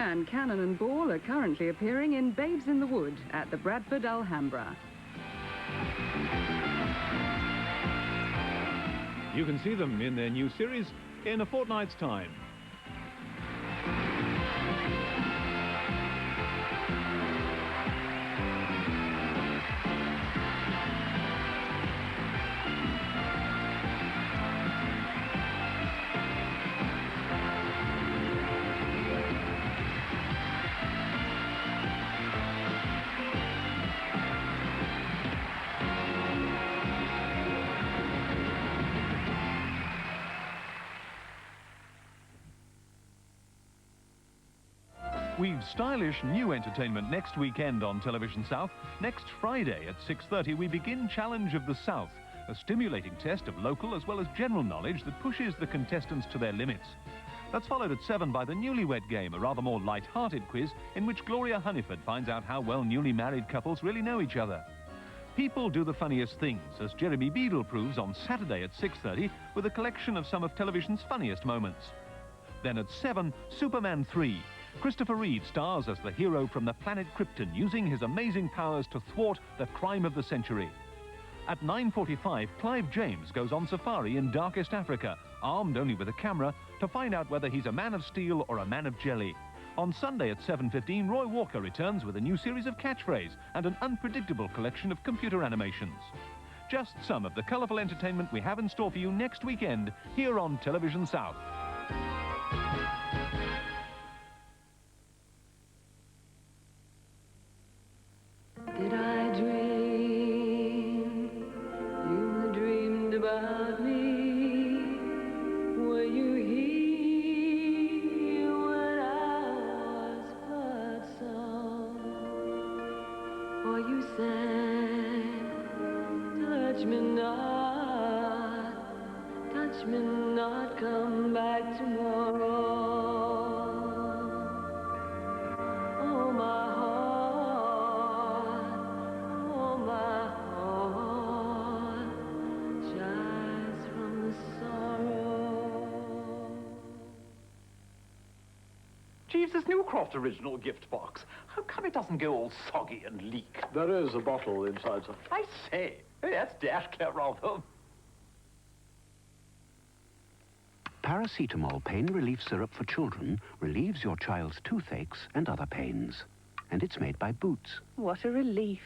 And Cannon and Ball are currently appearing in Babes in the Wood at the Bradford Alhambra. You can see them in their new series in a fortnight's time. We've stylish new entertainment next weekend on Television South. Next Friday at 6:30 we begin Challenge of the South, a stimulating test of local as well as general knowledge that pushes the contestants to their limits. That's followed at 7 by the Newlywed Game, a rather more light-hearted quiz in which Gloria Hunniford finds out how well newly married couples really know each other. People do the funniest things, as Jeremy Beadle proves on Saturday at 6:30 with a collection of some of television's funniest moments. Then at 7, Superman 3. Christopher Reeve stars as the hero from the planet Krypton, using his amazing powers to thwart the crime of the century. At 9:45, Clive James goes on safari in darkest Africa, armed only with a camera, to find out whether he's a man of steel or a man of jelly. On Sunday at 7:15, Roy Walker returns with a new series of catchphrase and an unpredictable collection of computer animations. Just some of the colourful entertainment we have in store for you next weekend here on Television South. Did I dream you dreamed about me? Were you here when I was but song? Or you sang, touch me not, come back tomorrow. Oh, my heart shines from the sorrow. Jeeves, this Newcroft original gift box, how come it doesn't go all soggy and leak? There is a bottle inside, sir. I say, that's dash clever of them. Paracetamol pain relief syrup for children relieves your child's toothaches and other pains. And it's made by Boots. What a relief.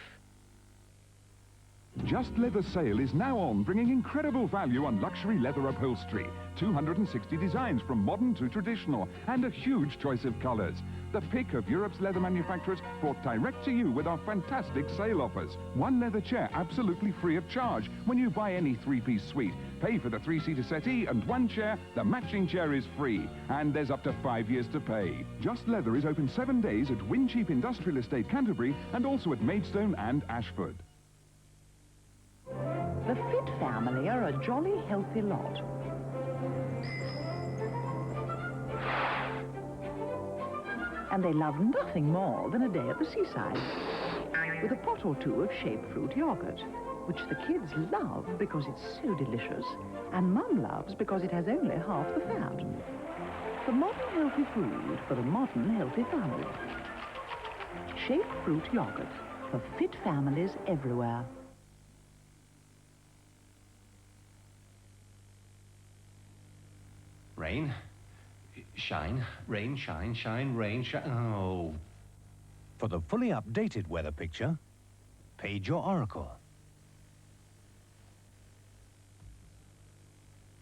Just Leather sale is now on, bringing incredible value on luxury leather upholstery. 260 designs from modern to traditional, and a huge choice of colours. The pick of Europe's leather manufacturers brought direct to you with our fantastic sale offers. One leather chair absolutely free of charge when you buy any three-piece suite. Pay for the three-seater settee and one chair, the matching chair is free. And there's up to 5 years to pay. Just Leather is open 7 days at Wincheap Industrial Estate, Canterbury, and also at Maidstone and Ashford. The Fit family are a jolly healthy lot. And they love nothing more than a day at the seaside, with a pot or two of shaped fruit yogurt, which the kids love because it's so delicious, and Mum loves because it has only half the fat. The modern healthy food for the modern healthy family. Shaped fruit yogurt for fit families everywhere. Rain, shine, rain, shine, shine, rain, shine. Oh. For the fully updated weather picture, page your oracle.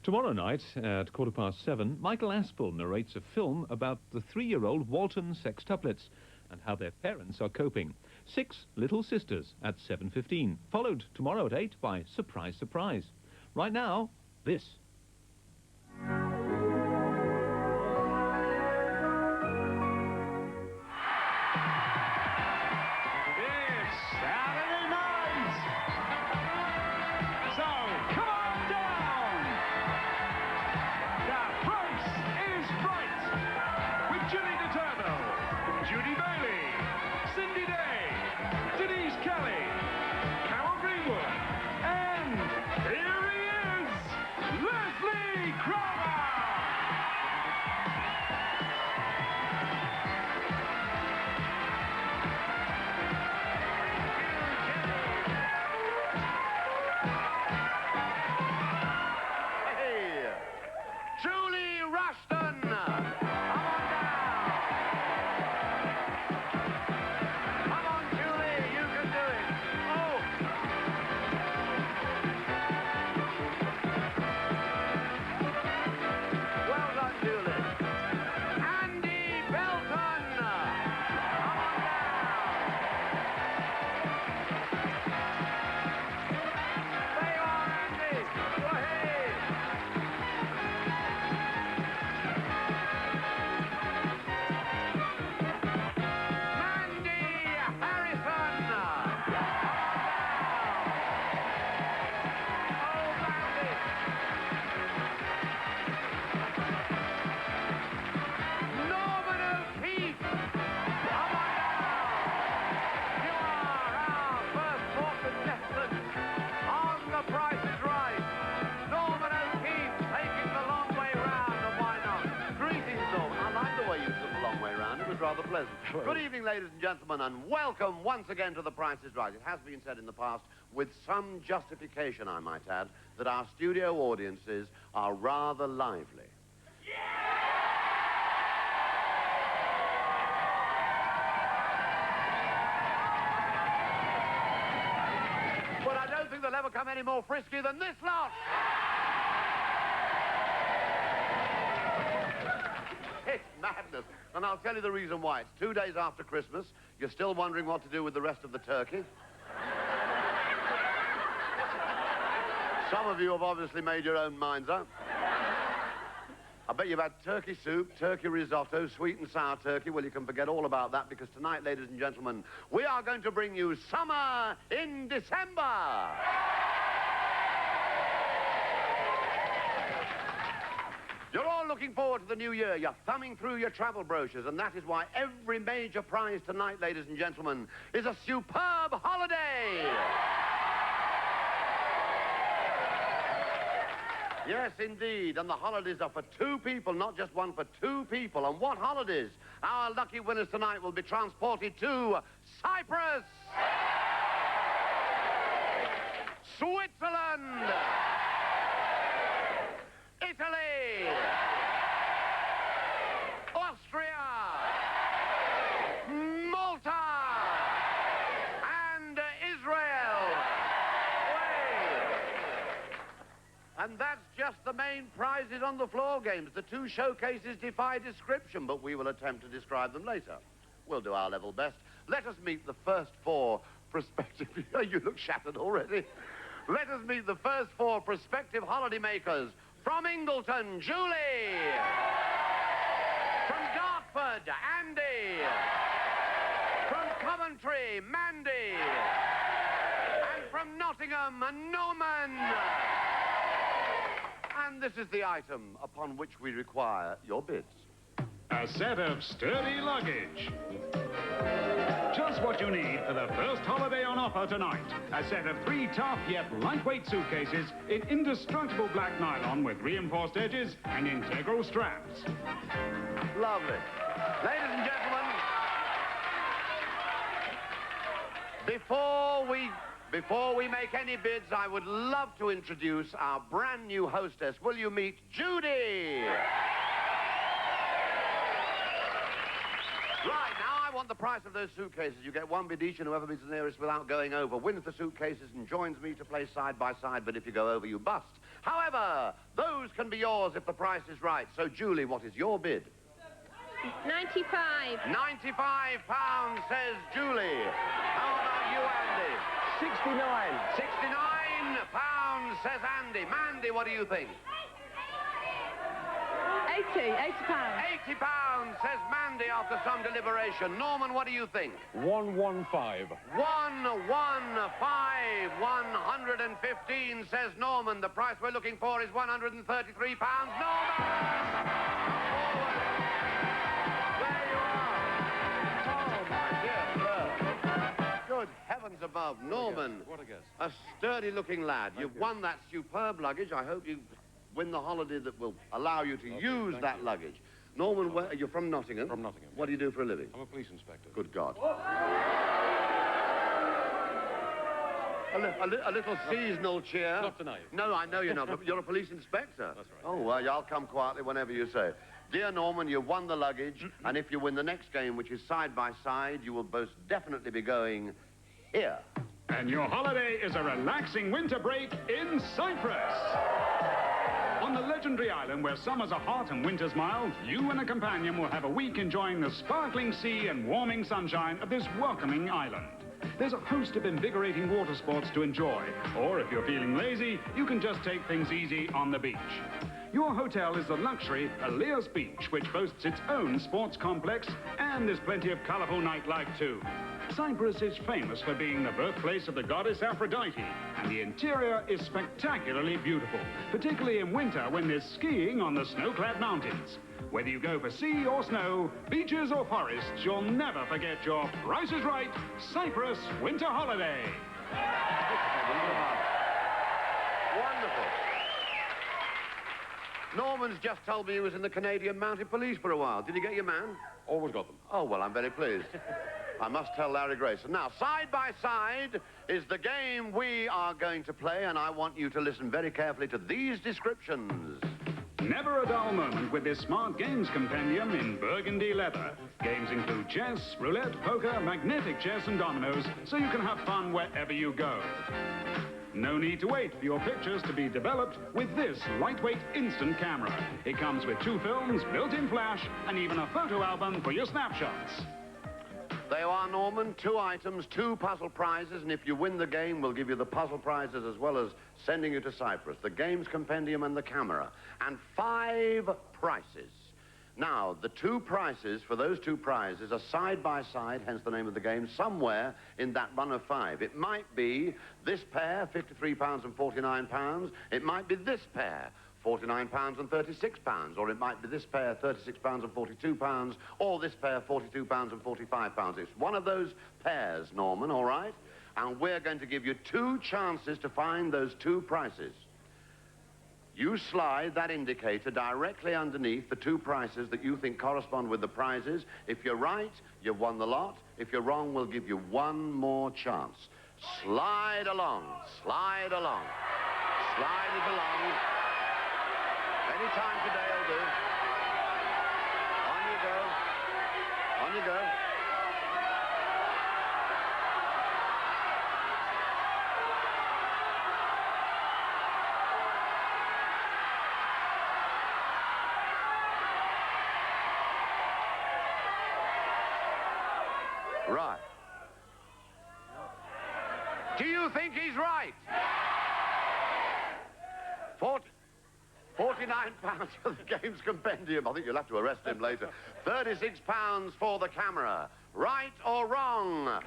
Tomorrow night at 7:15, Michael Aspel narrates a film about the 3-year-old Walton sextuplets and how their parents are coping. 6 Little Sisters at 7:15, followed tomorrow at 8 by Surprise, Surprise. Right now, this. Carol Greenwood, and here he is, rather pleasant. Good evening, ladies and gentlemen, and welcome once again to The Price is Right. It has been said in the past, with some justification, I might add, that our studio audiences are rather lively. But I don't think they'll ever come any more frisky than this lot. It's madness. And I'll tell you the reason why. It's 2 days after Christmas. You're still wondering what to do with the rest of the turkey. Some of you have obviously made your own minds up. I bet you've had turkey soup, turkey risotto, sweet and sour turkey. Well, you can forget all about that because tonight, ladies and gentlemen, we are going to bring you Summer in December. You're all looking forward to the new year. You're thumbing through your travel brochures, and that is why every major prize tonight, ladies and gentlemen, is a superb holiday. Yes, indeed, and the holidays are for 2 people, not just one, for 2 people. And what holidays? Our lucky winners tonight will be transported to Cyprus, Switzerland, Italy, Austria, Malta, and Israel. And that's just the main prizes on the floor games. The 2 showcases defy description, but we will attempt to describe them later. We'll do our level best. Let us meet the first 4 prospective... You look shattered already. Let us meet the first 4 prospective holidaymakers. From Ingleton, Julie. From Dartford, Andy. From Coventry, Mandy. And from Nottingham, Norman. And this is the item upon which we require your bids. A set of sturdy luggage. Just what you need for the first holiday on offer tonight. A set of 3 tough yet lightweight suitcases in indestructible black nylon with reinforced edges and integral straps. Lovely. Ladies and gentlemen, before we make any bids, I would love to introduce our brand new hostess. Will you meet Judy? Right, now I want the price of those suitcases. You get 1 bid each, and whoever bids the nearest without going over wins the suitcases and joins me to play side by side, but if you go over, you bust. However, those can be yours if the price is right. So, Julie, what is your bid? 95. £95, says Julie. How about you, Andy? 69. £69, says Andy. Mandy, what do you think? 80 pounds. £80, says Mandy after some deliberation. Norman, what do you think? 115. 115. 115, says Norman. The price we're looking for is £133. Norman! There you are. Oh, my dear sir. Good heavens above. Norman. What a guess. A sturdy-looking lad. You've won that superb luggage. I hope you win the holiday that will allow you to use that luggage. Norman, you're from Nottingham? From Nottingham. What do you do for a living? I'm a police inspector. Good God. A little seasonal cheer. Not tonight. No, I know you're not. You're a police inspector. That's right. Oh, well, I'll come quietly whenever you say. Dear Norman, you've won the luggage, and if you win the next game, which is side by side, you will most definitely be going here. And your holiday is a relaxing winter break in Cyprus. On the legendary island where summers are hot and winters mild, you and a companion will have a week enjoying the sparkling sea and warming sunshine of this welcoming island. There's a host of invigorating water sports to enjoy, or if you're feeling lazy, you can just take things easy on the beach. Your hotel is the luxury Elias Beach, which boasts its own sports complex, and there's plenty of colourful nightlife too. Cyprus is famous for being the birthplace of the goddess Aphrodite, and the interior is spectacularly beautiful, particularly in winter when there's skiing on the snow-clad mountains. Whether you go for sea or snow, beaches or forests, you'll never forget your Price is Right Cyprus winter holiday. Wonderful. Norman's just told me he was in the Canadian Mounted Police for a while. Did you get your man? Always got them. Oh, well, I'm very pleased. I must tell Larry Grayson. Now, side by side is the game we are going to play, and I want you to listen very carefully to these descriptions. Never a dull moment with this smart games compendium in burgundy leather. Games include chess, roulette, poker, magnetic chess and dominoes, so you can have fun wherever you go. No need to wait for your pictures to be developed with this lightweight instant camera. It comes with 2 films, built-in flash, and even a photo album for your snapshots. There you are, Norman. 2 items, 2 puzzle prizes, and if you win the game, we'll give you the puzzle prizes as well as sending you to Cyprus, the games compendium and the camera, and 5 prices. Now, the 2 prices for those 2 prizes are side by side, hence the name of the game, somewhere in that run of 5. It might be this pair, £53 and £49. It might be this pair, £49 and £36, or it might be this pair, £36 and £42, or this pair, £42 and £45. It's one of those pairs, Norman, all right? And we're going to give you 2 chances to find those 2 prices. You slide that indicator directly underneath the 2 prices that you think correspond with the prizes. If you're right, you've won the lot. If you're wrong, we'll give you 1 more chance. Slide along, slide along. Slide it along. Any time today will do. On you go. On you go. Right. Do you think he's right? 49 pounds for the games compendium. I think you'll have to arrest him later. 36 pounds for the camera. Right or wrong? Right!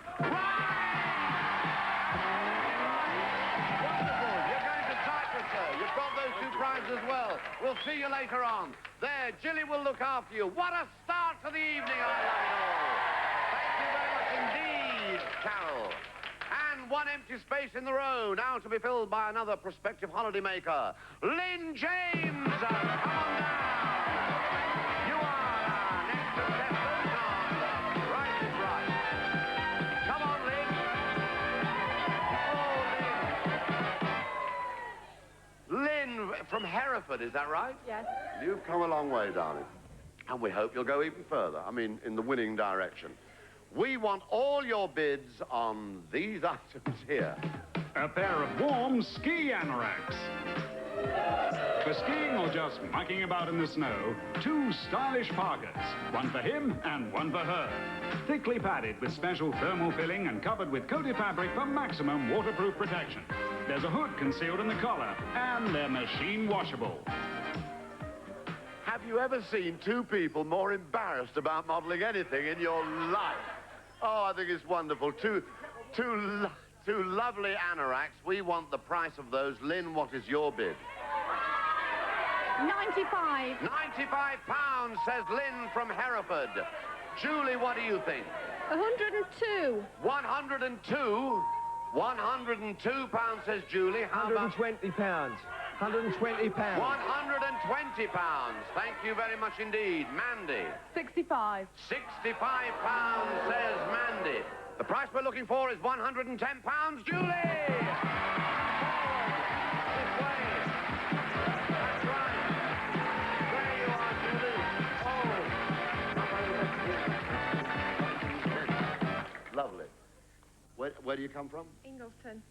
Wonderful. You're going to Cyprus, sir. You've got those 2 prizes as well. We'll see you later on. There, Jilly will look after you. What a start to the evening, I love it all. Thank you very much indeed, Carol. And 1 empty space in the row, now to be filled by another prospective holidaymaker, Lynn James. Come on down. You are next contestant on Right is Right. Come on, Lynn. Oh, Lynn. Lynn from Hereford, is that right? Yes. You've come a long way, darling. And we hope you'll go even further. I mean, in the winning direction. We want all your bids on these items here. A pair of warm ski anoraks. For skiing or just mucking about in the snow, 2 stylish parkas. 1 for him and 1 for her. Thickly padded with special thermal filling and covered with coated fabric for maximum waterproof protection. There's a hood concealed in the collar, and they're machine washable. Have you ever seen 2 people more embarrassed about modeling anything in your life? Oh, I think it's wonderful. Two lovely anoraks. We want the price of those. Lynn, what is your bid? 95. 95 pounds, says Lynn from Hereford. Julie, what do you think? 102. 102? 102 pounds, says Julie. How about... 120 pounds. 120 pounds. 120 pounds. Thank you very much indeed. Mandy. 65. 65 pounds, says Mandy. The price we're looking for is 110 pounds. Julie! This way. That's right. There you are, Julie. Oh. Lovely. Where do you come from? Ingleton.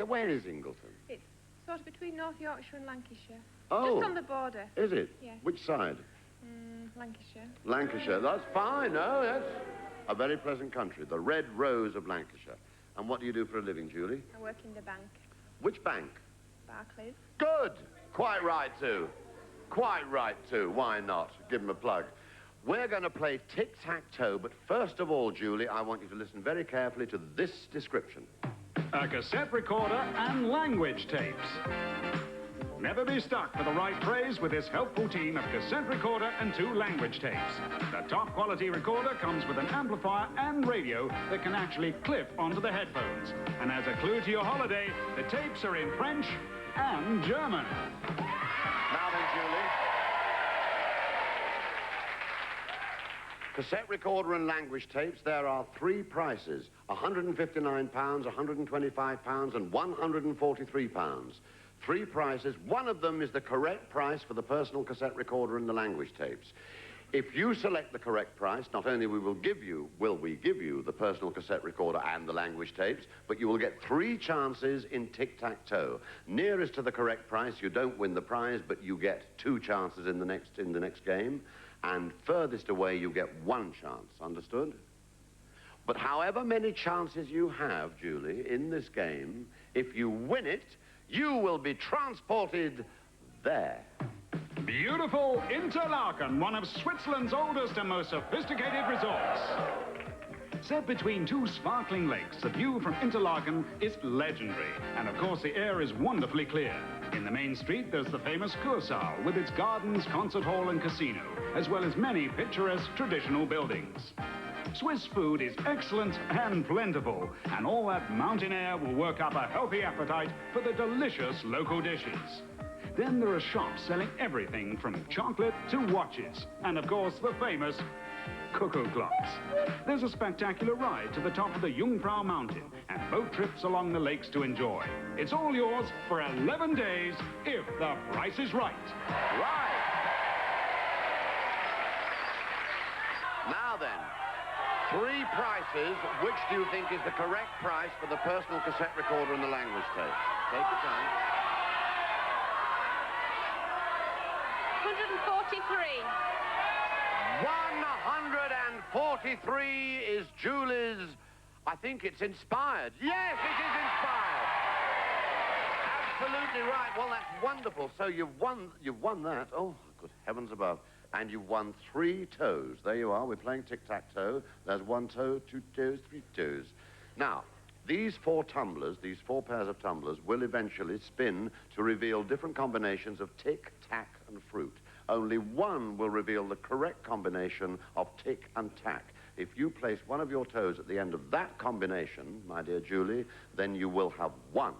Where is Ingleton? It's sort of between North Yorkshire and Lancashire. Oh. Just on the border. Is it? Yeah. Which side? Lancashire. Lancashire. That's fine. No, that's a very pleasant country. The Red Rose of Lancashire. And what do you do for a living, Julie? I work in the bank. Which bank? Barclays. Good. Quite right, too. Quite right, too. Why not? Give him a plug. We're going to play tic-tac-toe, but first of all, Julie, I want you to listen very carefully to this description. A cassette recorder and language tapes. Never be stuck for the right phrase with this helpful team of cassette recorder and 2 language tapes. The top quality recorder comes with an amplifier and radio that can actually clip onto the headphones. And as a clue to your holiday, the tapes are in French and German. Now then, Julie, cassette recorder and language tapes, there are three prices: £159, £125 and £143. Three prices. One of them is the correct price for the personal cassette recorder and the language tapes. If you select the correct price, not only will we give you the personal cassette recorder and the language tapes, but you will get three chances in tic-tac-toe. Nearest to the correct price, you don't win the prize, but you get two chances in the next game. And furthest away, you get one chance. Understood? But however many chances you have, Julie, in this game, if you win it, you will be transported there. Beautiful Interlaken, one of Switzerland's oldest and most sophisticated resorts. Set between two sparkling lakes, the view from Interlaken is legendary. And of course, the air is wonderfully clear. In the main street, there's the famous Kursaal, with its gardens, concert hall and casino, as well as many picturesque traditional buildings. Swiss food is excellent and plentiful, and all that mountain air will work up a healthy appetite for the delicious local dishes. Then there are shops selling everything from chocolate to watches, and of course the famous cuckoo clocks. There's a spectacular ride to the top of the Jungfrau Mountain and boat trips along the lakes to enjoy. It's all yours for 11 days if the price is right. Right. Now then, three prices. Which do you think is the correct price for the personal cassette recorder and the language tape? Take your time. 143. 143 is Julie's. I think it's inspired. Yes, it is inspired. Absolutely right. Well, that's wonderful. So you've won that. Oh, good heavens above. And you've won 3 toes. There you are. We're playing tic-tac-toe. There's 1 toe, 2 toes, 3 toes. Now, these 4 tumblers, these 4 pairs of tumblers, will eventually spin to reveal different combinations of tick, tack, and fruit. Only one will reveal the correct combination of tick and tack. If you place one of your toes at the end of that combination, my dear Julie, then you will have won.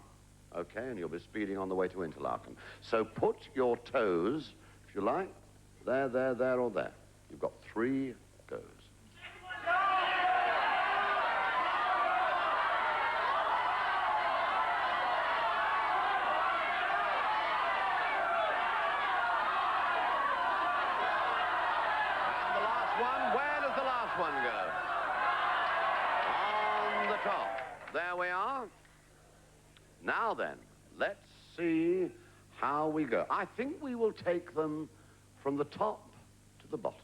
Okay, and you'll be speeding on the way to Interlaken. So put your toes, if you like, there, there, there, or there. You've got 3 goes. One go. On the top. There we are. Now then, let's see how we go. I think we will take them from the top to the bottom.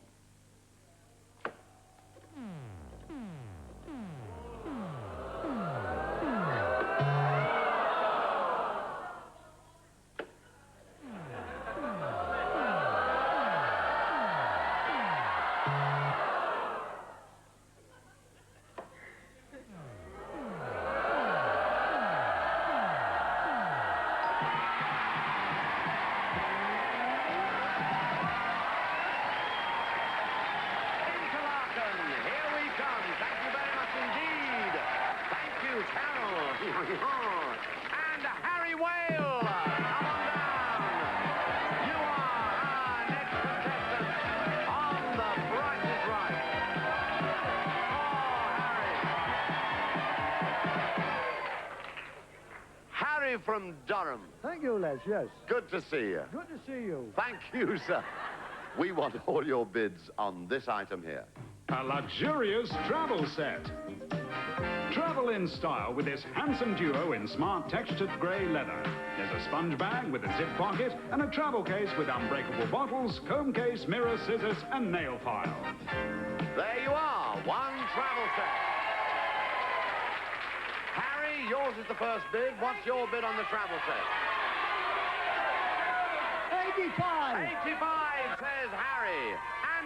And Harry Whale, come on down. You are our next contestant on The Price is Right. Oh, Harry from Durham. Thank you, Les, yes. Good to see you. Good to see you. Thank you, sir. We want all your bids on this item here. A luxurious travel set. Travel in style with this handsome duo in smart textured grey leather. There's a sponge bag with a zip pocket and a travel case with unbreakable bottles, comb case, mirror, scissors and nail file. There you are, one travel set. Harry, yours is the first bid. What's your bid on the travel set? 85. 85, says Harry.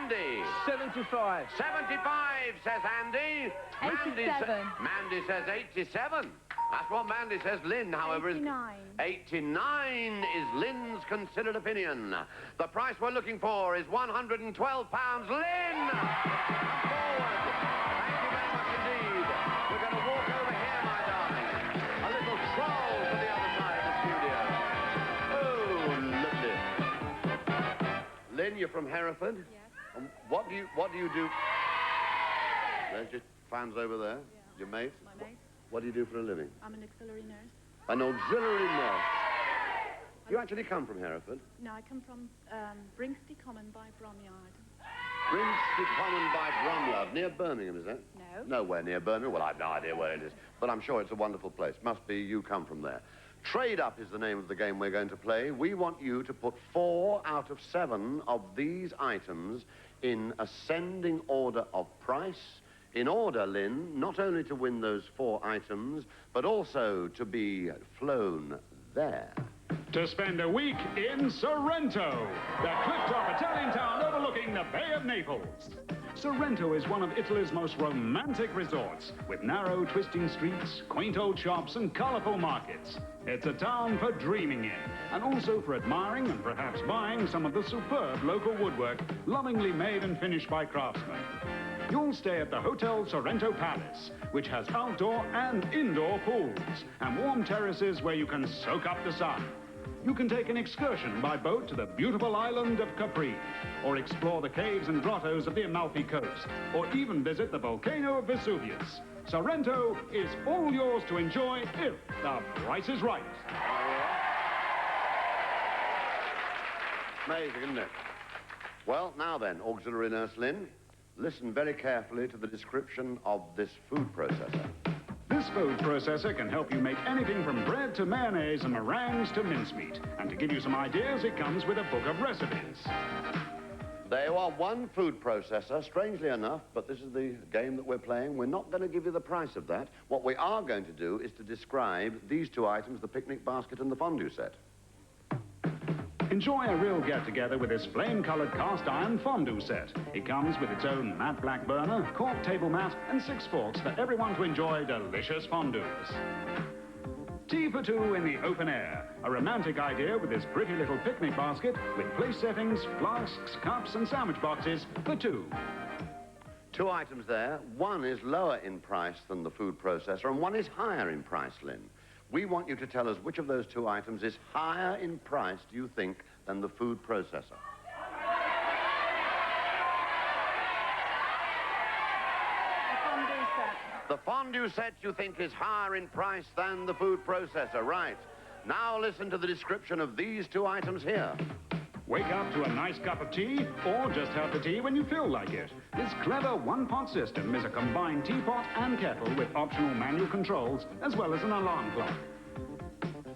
Andy. 75. 75, says Andy. 87. Mandy says 87. That's what Mandy says. Lynn, however, 89. 89 is Lynn's considered opinion. The price we're looking for is £112. Lynn! Come forward. Thank you very much indeed. We're going to walk over here, my darling. A little troll to the other side of the studio. Oh, lovely. Lynn, you're from Hereford? Yes. What do you do? There's your fans over there. Yeah. Your mate. My mate. What do you do for a living? I'm an auxiliary nurse. An auxiliary nurse. You actually come from Hereford? No, I come from Bringsty Common by Bromyard. Bringsty Common by Bromyard, near Birmingham, is that? No. Nowhere near Birmingham. Well, I've no idea where it is, but I'm sure it's a wonderful place. Must be you come from there. Trade Up is the name of the game we're going to play. We want you to put 4 out of 7 of these items in ascending order of price, in order, Lynn, not only to win those 4 items, but also to be flown there. To spend a week in Sorrento, the cliff-top Italian town overlooking the Bay of Naples. Sorrento is one of Italy's most romantic resorts, with narrow, twisting streets, quaint old shops, and colorful markets. It's a town for dreaming in, and also for admiring and perhaps buying some of the superb local woodwork, lovingly made and finished by craftsmen. You'll stay at the Hotel Sorrento Palace, which has outdoor and indoor pools, and warm terraces where you can soak up the sun. You can take an excursion by boat to the beautiful island of Capri, or explore the caves and grottos of the Amalfi Coast, or even visit the volcano of Vesuvius. Sorrento is all yours to enjoy if the price is right. Amazing, isn't it? Well, now then, auxiliary nurse Lynn, listen very carefully to the description of this food processor. This food processor can help you make anything from bread to mayonnaise and meringues to mincemeat. And to give you some ideas, it comes with a book of recipes. There you are, one food processor, strangely enough, but this is the game that we're playing. We're not going to give you the price of that. What we are going to do is to describe these 2 items, the picnic basket and the fondue set. Enjoy a real get-together with this flame-colored cast-iron fondue set. It comes with its own matte black burner, cork table mat, and 6 forks for everyone to enjoy delicious fondues. Tea for 2 in the open air. A romantic idea with this pretty little picnic basket with place settings, flasks, cups, and sandwich boxes for 2. 2 items there. One is lower in price than the food processor, and one is higher in price, Lynn. We want you to tell us which of those 2 items is higher in price, do you think, than the food processor? The fondue set. The fondue set you think is higher in price than the food processor, right. Now listen to the description of these 2 items here. Wake up to a nice cup of tea, or just have the tea when you feel like it. This clever one-pot system is a combined teapot and kettle with optional manual controls, as well as an alarm clock.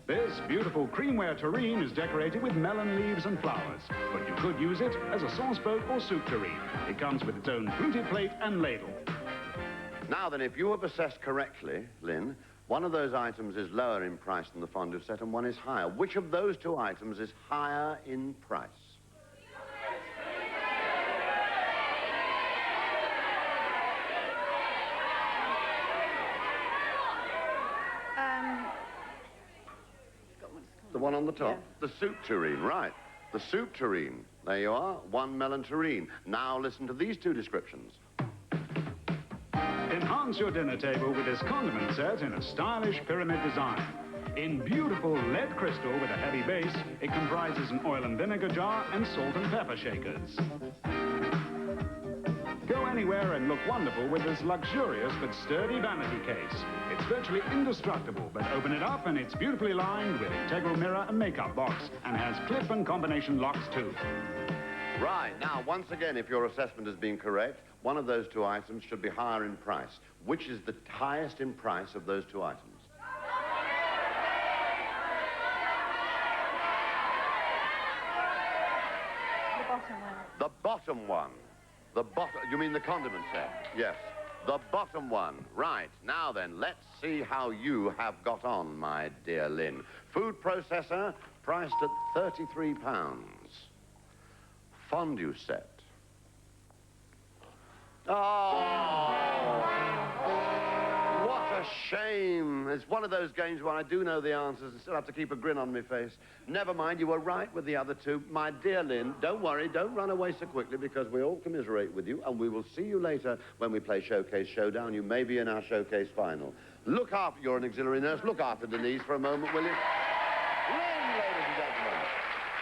This beautiful creamware tureen is decorated with melon leaves and flowers, but you could use it as a sauce boat or soup tureen. It comes with its own fluted plate and ladle. Now then, if you have assessed correctly, Lynn, one of those items is lower in price than the fondue set and one is higher. Which of those 2 items is higher in price? The one on the top? Yeah. The soup tureen, right. The soup tureen. There you are, 1 melon tureen. Now listen to these 2 descriptions. Enhance your dinner table with this condiment set in a stylish pyramid design. In beautiful lead crystal with a heavy base, it comprises an oil and vinegar jar and salt and pepper shakers. Go anywhere and look wonderful with this luxurious but sturdy vanity case. It's virtually indestructible, but open it up and it's beautifully lined with integral mirror and makeup box and has clip and combination locks too. Right, now once again, if your assessment has been correct, one of those 2 items should be higher in price. Which is the highest in price of those 2 items? The bottom one. The bottom one. The bottom, you mean the condiment set? Yes. The bottom one. Right. Now then, let's see how you have got on, my dear Lynn. Food processor, priced at £33. Fondue set. Oh! What a shame. It's one of those games where I do know the answers and still have to keep a grin on my face. Never mind, you were right with the other 2. My dear Lynn, don't worry, don't run away so quickly because we all commiserate with you and we will see you later when we play Showcase Showdown. You may be in our Showcase final. Look after, you're an auxiliary nurse, look after Denise for a moment, will you? Lynn, ladies and gentlemen,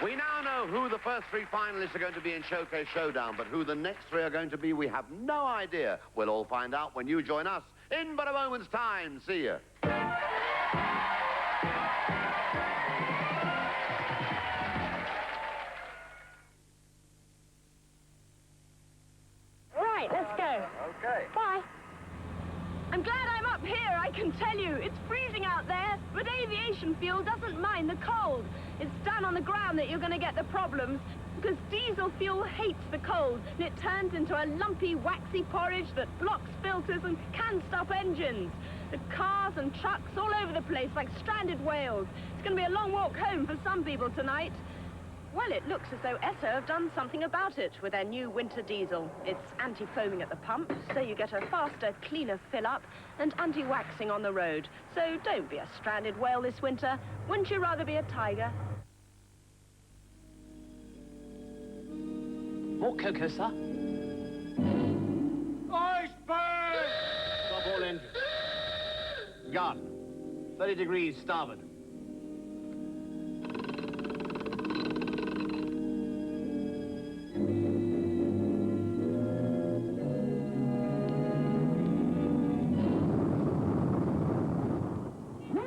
we now know know who the first three finalists are going to be in Showcase Showdown, but who the next three are going to be, we have no idea. We'll all find out when you join us in but a moment's time. See you. Right, let's go. Okay. Bye. I'm glad I'm up here, I can tell you. It's freezing out there, but aviation fuel doesn't mind the cold. It's down on the ground that you're going to get the problems, because diesel fuel hates the cold, and it turns into a lumpy, waxy porridge that blocks filters and can stop engines. The cars and trucks all over the place like stranded whales. It's going to be a long walk home for some people tonight. Well, it looks as though Esso have done something about it with their new winter diesel. It's anti-foaming at the pump, so you get a faster, cleaner fill-up, and anti-waxing on the road. So don't be a stranded whale this winter. Wouldn't you rather be a tiger? More cocoa, sir. Iceberg! Stop all engines. Garden. 30 degrees starboard.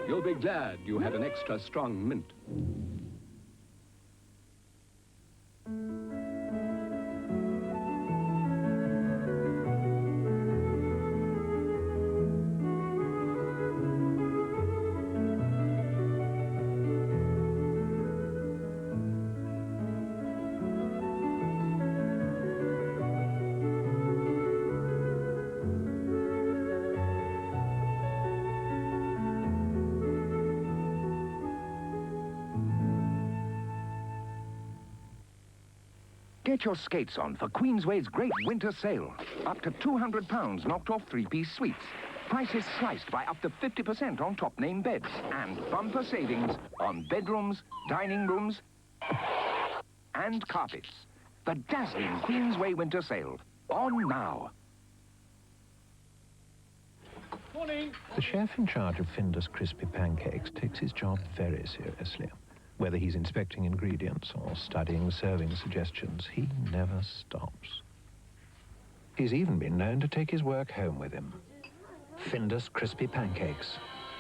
You'll be glad you had an extra strong mint. Get your skates on for Queensway's great winter sale. Up to £200 knocked off three-piece suites. Prices sliced by up to 50% on top-name beds. And bumper savings on bedrooms, dining rooms, and carpets. The dazzling Queensway winter sale. On now. Morning. The chef in charge of Finder's crispy pancakes takes his job very seriously. Whether he's inspecting ingredients or studying serving suggestions, he never stops. He's even been known to take his work home with him. Finder's crispy pancakes,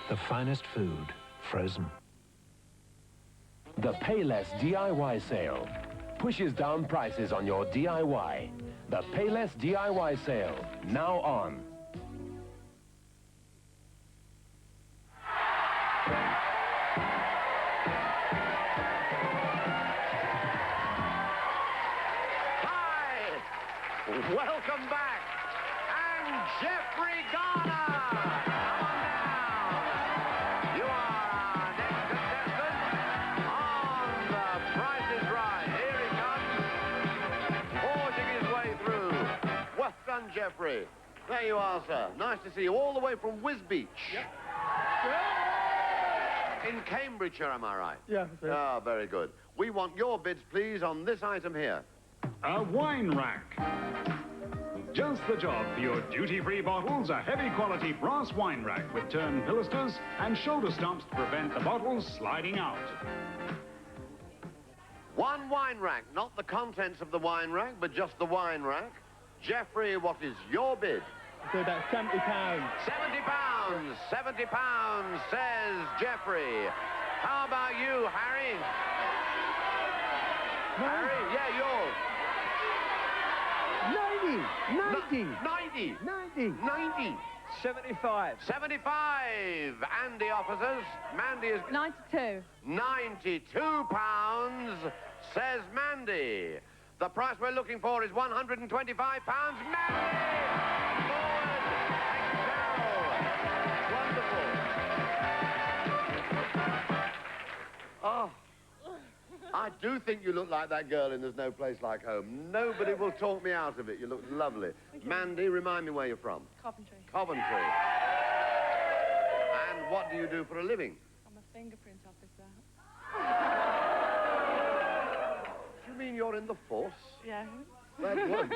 the finest food, frozen. The Payless DIY sale pushes down prices on your DIY. The Payless DIY sale, now on. Welcome back, and Jeffrey Garner! Come on down! You are our next contestant on The Price is Right. Here he comes, forging his way through. Well done, Jeffrey. There you are, sir. Nice to see you, all the way from Wisbeach. Yep. In Cambridgeshire, am I right? Yeah. Ah, very good. We want your bids, please, on this item here. A wine rack. Just the job for your duty-free bottles, a heavy-quality brass wine rack with turn pilasters and shoulder stumps to prevent the bottles sliding out. One wine rack, not the contents of the wine rack, but just the wine rack. Jeffrey, what is your bid? So that's £70. £70. £70, says Jeffrey. How about you, Harry? Harry, yeah, yours. 90. 75. 75. Andy offers us. Mandy is... 92. £92, says Mandy. The price we're looking for is £125. Mandy! Forward! Wonderful. Oh. I do think you look like that girl in There's No Place Like Home. Nobody will talk me out of it. You look lovely. Mandy, remind me where you're from. Coventry. Coventry. And what do you do for a living? I'm a fingerprint officer. Do you mean you're in the force? Yeah. That would.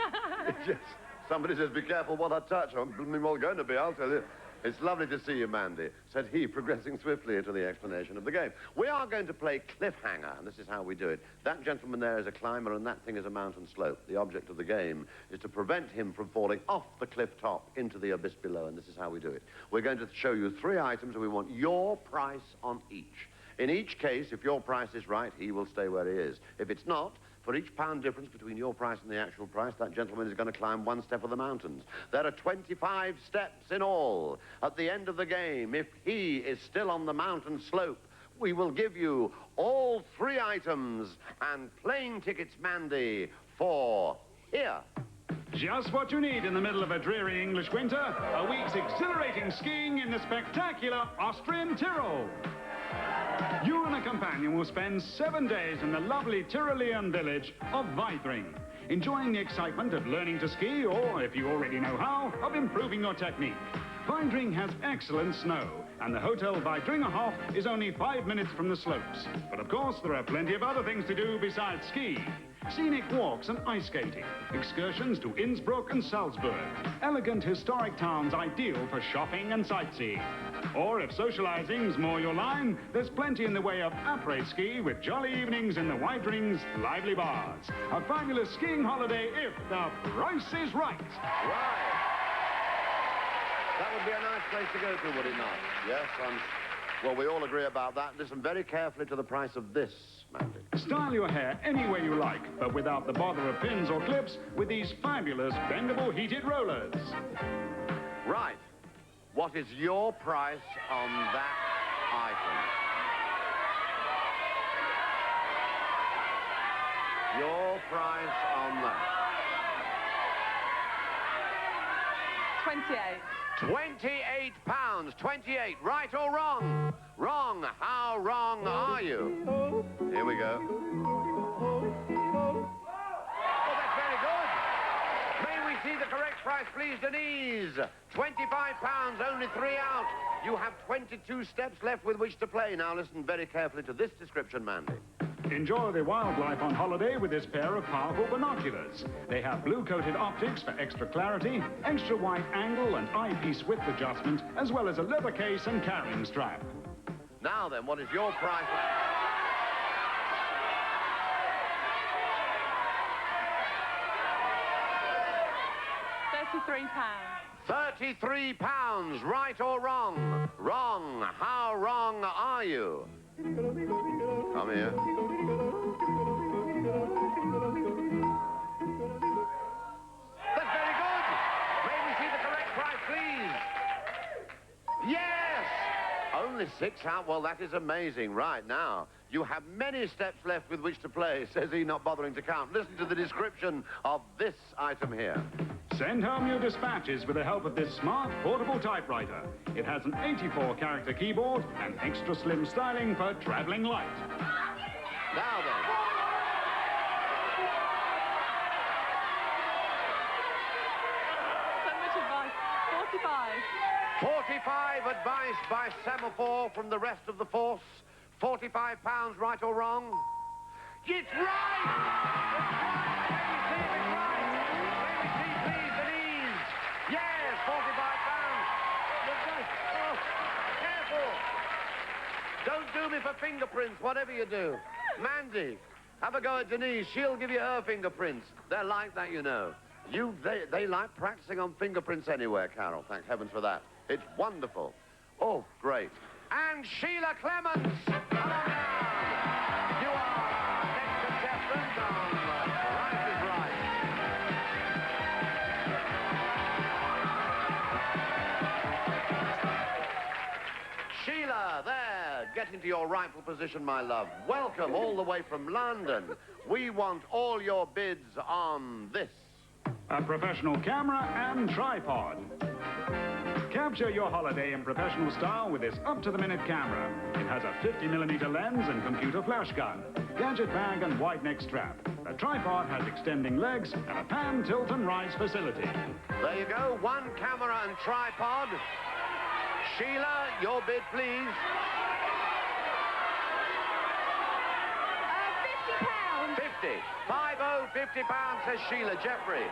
Yes. Somebody says, be careful what I touch. I'm well going to be, I'll tell you. It's lovely to see you, Mandy, said he, progressing swiftly into the explanation of the game. We are going to play cliffhanger, and this is how we do it. That gentleman there is a climber, and that thing is a mountain slope. The object of the game is to prevent him from falling off the cliff top into the abyss below, and this is how we do it. We're going to show you 3 items, and we want your price on each. In each case, if your price is right, he will stay where he is. If it's not, for each pound difference between your price and the actual price, that gentleman is going to climb 1 step of the mountains. There are 25 steps in all. At the end of the game, if he is still on the mountain slope, we will give you all 3 items and plane tickets, Mandy, for here. Just what you need in the middle of a dreary English winter, a week's exhilarating skiing in the spectacular Austrian Tyrol. You and a companion will spend 7 days in the lovely Tyrolean village of Weidring, enjoying the excitement of learning to ski, or, if you already know how, of improving your technique. Weidring has excellent snow, and the Hotel Weidringerhof is only 5 minutes from the slopes. But of course, there are plenty of other things to do besides ski. Scenic walks and ice skating, excursions to Innsbruck and Salzburg, elegant historic towns ideal for shopping and sightseeing. Or if socializing's more your line, there's plenty in the way of après-ski with jolly evenings in the Weidring's lively bars. A fabulous skiing holiday if the price is right. Right. That would be a nice place to go to, would it not? Yes, well, we all agree about that. Listen very carefully to the price of this, Mandy. Style your hair any way you like, but without the bother of pins or clips with these fabulous bendable heated rollers. Right. What is your price on that item? Your price on that. 28. 28 pounds. 28. Right or wrong? Wrong. How wrong are you? Here we go. Oh, that's very good. May we see the correct price, please, Denise? 25 pounds, only 3 out. You have 22 steps left with which to play. Now listen very carefully to this description, Mandy. Enjoy the wildlife on holiday with this pair of powerful binoculars. They have blue-coated optics for extra clarity, extra wide angle and eyepiece width adjustment, as well as a leather case and carrying strap. Now then, what is your price? 33 pounds. 33 pounds, right or wrong? Wrong. How wrong are you? Come here. That's very good. May we see the correct price, please? Yes! Only 6 out. Well, that is amazing. Right now, you have many steps left with which to play, says he, not bothering to count. Listen to the description of this item here. Send home your dispatches with the help of this smart portable typewriter. It has an 84-character keyboard and extra slim styling for traveling light. Now then. So much advice. 45. 45 advice by semaphore from the rest of the force. 45 pounds, right or wrong? It's right! Yes, 45 pounds. Oh, careful. Don't do me for fingerprints, whatever you do. Mandy, have a go at Denise. She'll give you her fingerprints. They're like that, you know. They like practicing on fingerprints anywhere, Carol. Thank heavens for that. It's wonderful. Oh, great. And Sheila Clements. Come on now. You are next contestant on Price is Right. Sheila, there. Get into your rightful position, my love. Welcome all the way from London. We want all your bids on this. A professional camera and tripod. Capture your holiday in professional style with this up-to-the-minute camera. It has a 50mm lens and computer flash gun, gadget bag and wide neck strap. The tripod has extending legs and a pan, tilt and rise facility. There you go, 1 camera and tripod. Sheila, your bid, please. 50 pounds. 50. 50 pounds, says Sheila. Jeffrey.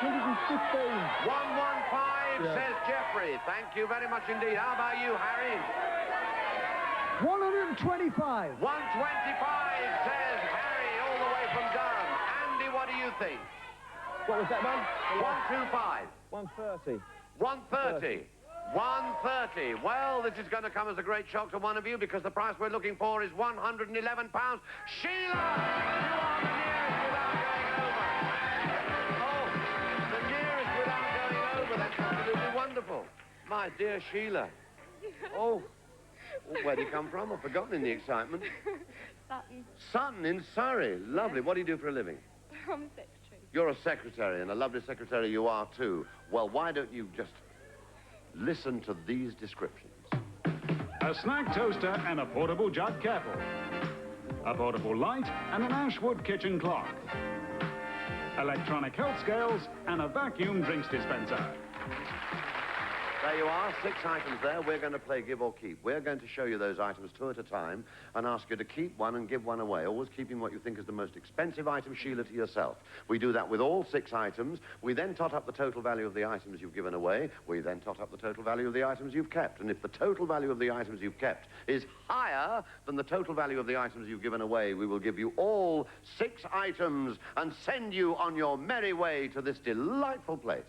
115, says Jeffrey. Thank you very much indeed. How about you, Harry? 125. 125, says Harry, all the way from Durham. Andy, what do you think? What was that, man? 125. 130. 130. 130. Well, this is going to come as a great shock to one of you because the price we're looking for is £111. Sheila! You are the nearest without going over. Oh, the nearest without going over. That's absolutely wonderful. My dear Sheila. Oh, where did you come from? I've forgotten in the excitement. Sutton. Sutton in Surrey. Lovely. What do you do for a living? I'm a secretary. You're a secretary, and a lovely secretary you are too. Well, why don't you just listen to these descriptions? A snack toaster and a portable jug kettle. A portable light and an Ashwood kitchen clock. Electronic health scales and a vacuum drinks dispenser. There you are, 6 items there. We're going to play Give or Keep. We're going to show you those items 2 at a time and ask you to keep one and give one away, always keeping what you think is the most expensive item, Sheila, to yourself. We do that with all 6 items. We then tot up the total value of the items you've given away. We then tot up the total value of the items you've kept. And if the total value of the items you've kept is higher than the total value of the items you've given away, we will give you all 6 items and send you on your merry way to this delightful place.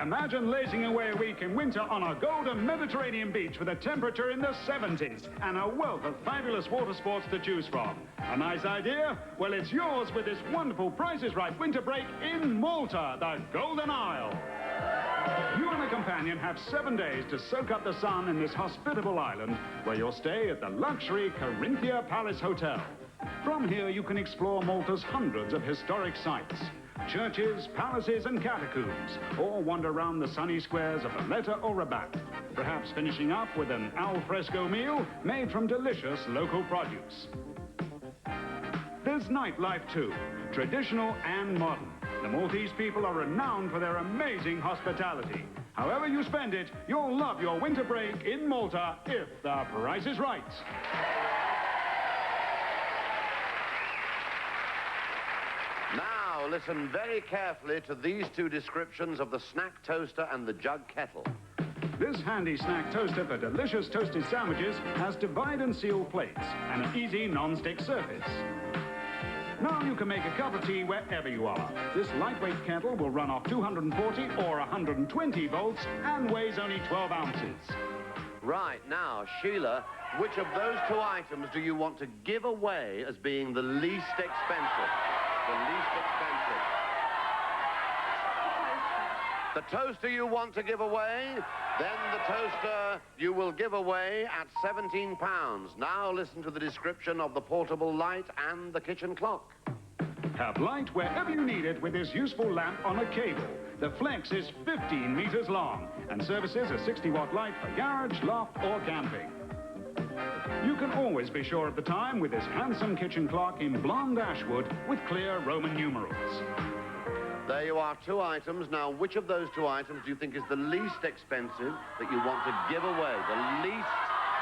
Imagine lazing away a week in winter on a golden Mediterranean beach with a temperature in the 70s and a wealth of fabulous water sports to choose from. A nice idea? Well, it's yours with this wonderful Price is Right winter break in Malta, the Golden Isle. You and a companion have 7 days to soak up the sun in this hospitable island where you'll stay at the luxury Corinthia Palace Hotel. From here, you can explore Malta's hundreds of historic sites. Churches, palaces and catacombs, or wander around the sunny squares of Valletta or Rabat, perhaps finishing up with an al fresco meal made from delicious local produce. There's nightlife too, traditional and modern. The Maltese people are renowned for their amazing hospitality. However you spend it, you'll love your winter break in Malta if the price is right. Now, listen very carefully to these 2 descriptions of the snack toaster and the jug kettle. This handy snack toaster for delicious toasted sandwiches has divide and seal plates and an easy non-stick surface. Now you can make a cup of tea wherever you are. This lightweight kettle will run off 240 or 120 volts and weighs only 12 ounces. Right, now, Sheila, which of those 2 items do you want to give away as being the least expensive? The least expensive. The toaster you want to give away, then the toaster you will give away at £17. Now listen to the description of the portable light and the kitchen clock. Have light wherever you need it with this useful lamp on a cable. The Flex is 15 meters long and services a 60-watt light for garage, loft or camping. You can always be sure of the time with this handsome kitchen clock in blonde Ashwood with clear Roman numerals. There you are, 2 items. Now, which of those 2 items do you think is the least expensive that you want to give away? The least